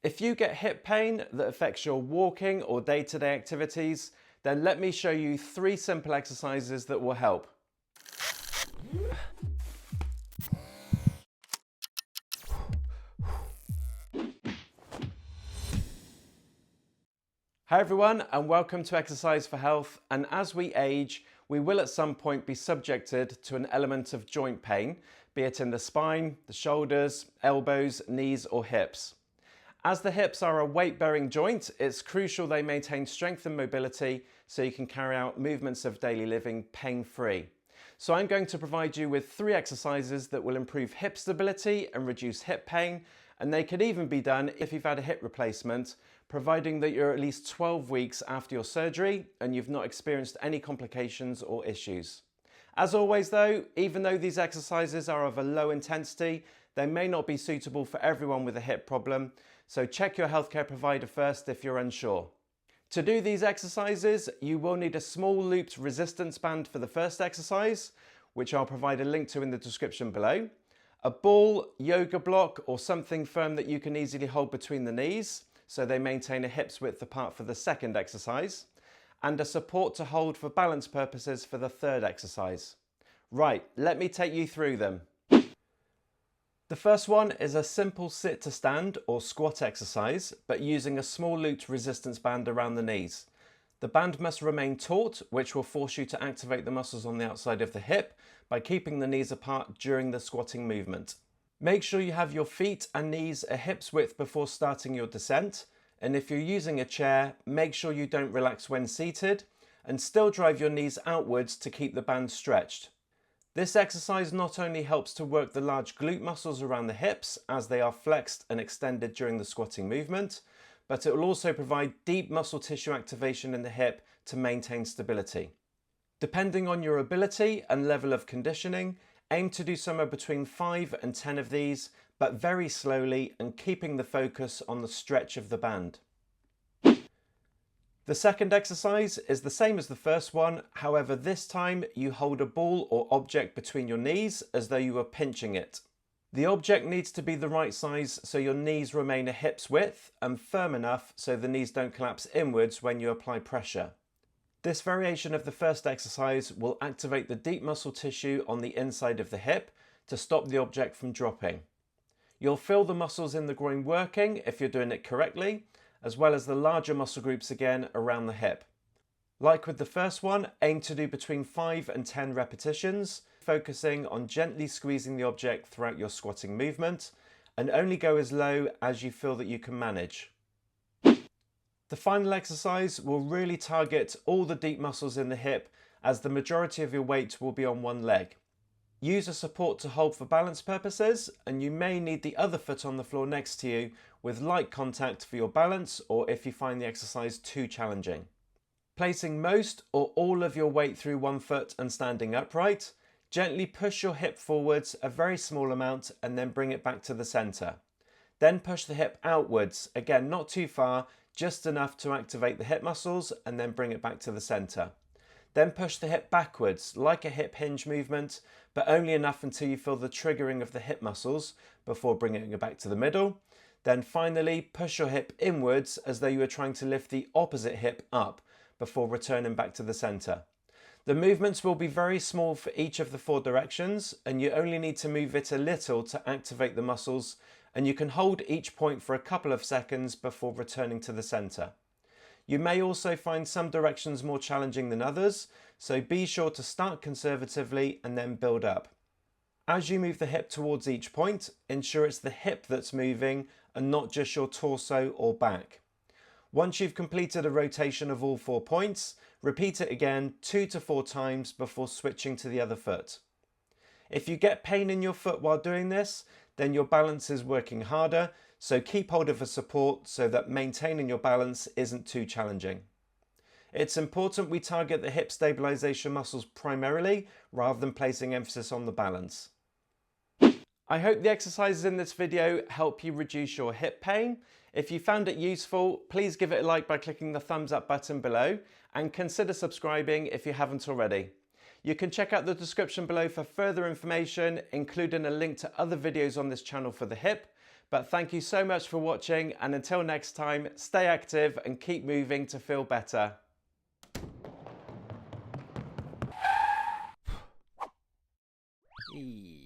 If you get hip pain that affects your walking or day-to-day activities, then let me show you 3 simple exercises that will help. Hi everyone, and welcome to Exercise for Health. And as we age, we will at some point be subjected to an element of joint pain, be it in the spine, the shoulders, elbows, knees or hips. As the hips are a weight-bearing joint, it's crucial they maintain strength and mobility so you can carry out movements of daily living pain-free. So I'm going to provide you with 3 exercises that will improve hip stability and reduce hip pain, and they could even be done if you've had a hip replacement, providing that you're at least 12 weeks after your surgery and you've not experienced any complications or issues. As always though, even though these exercises are of a low intensity, they may not be suitable for everyone with a hip problem, so check your healthcare provider first if you're unsure. To do these exercises, you will need a small looped resistance band for the first exercise, which I'll provide a link to in the description below, a ball, yoga block or something firm that you can easily hold between the knees, so they maintain a hips width apart for the second exercise, and a support to hold for balance purposes for the third exercise. Right, let me take you through them. The first one is a simple sit to stand or squat exercise, but using a small looped resistance band around the knees. The band must remain taut, which will force you to activate the muscles on the outside of the hip by keeping the knees apart during the squatting movement. Make sure you have your feet and knees a hips width before starting your descent, and if you're using a chair, make sure you don't relax when seated and still drive your knees outwards to keep the band stretched. This exercise not only helps to work the large glute muscles around the hips as they are flexed and extended during the squatting movement, but it will also provide deep muscle tissue activation in the hip to maintain stability. Depending on your ability and level of conditioning, aim to do somewhere between 5 and 10 of these, but very slowly and keeping the focus on the stretch of the band. The second exercise is the same as the first one, however this time you hold a ball or object between your knees as though you were pinching it. The object needs to be the right size so your knees remain a hip's width and firm enough so the knees don't collapse inwards when you apply pressure. This variation of the first exercise will activate the deep muscle tissue on the inside of the hip to stop the object from dropping. You'll feel the muscles in the groin working if you're doing it correctly, as well as the larger muscle groups again around the hip. Like with the first one, aim to do between 5 and 10 repetitions, focusing on gently squeezing the object throughout your squatting movement, and only go as low as you feel that you can manage. The final exercise will really target all the deep muscles in the hip as the majority of your weight will be on one leg. Use a support to hold for balance purposes, and you may need the other foot on the floor next to you with light contact for your balance or if you find the exercise too challenging. Placing most or all of your weight through one foot and standing upright, gently push your hip forwards a very small amount and then bring it back to the center. Then push the hip outwards, again not too far, just enough to activate the hip muscles and then bring it back to the center. Then push the hip backwards, like a hip hinge movement, but only enough until you feel the triggering of the hip muscles before bringing it back to the middle. Then finally, push your hip inwards as though you were trying to lift the opposite hip up before returning back to the center. The movements will be very small for each of the 4 directions, and you only need to move it a little to activate the muscles, and you can hold each point for a couple of seconds before returning to the center. You may also find some directions more challenging than others, so be sure to start conservatively and then build up. As you move the hip towards each point, ensure it's the hip that's moving and not just your torso or back. Once you've completed a rotation of all 4 points, repeat it again 2 to 4 times before switching to the other foot. If you get pain in your foot while doing this, then your balance is working harder, so keep hold of a support so that maintaining your balance isn't too challenging. It's important we target the hip stabilization muscles primarily rather than placing emphasis on the balance. I hope the exercises in this video help you reduce your hip pain. If you found it useful, please give it a like by clicking the thumbs up button below and consider subscribing if you haven't already. You can check out the description below for further information, including a link to other videos on this channel for the hip, But thank you so much for watching, and until next time, stay active and keep moving to feel better. Eee.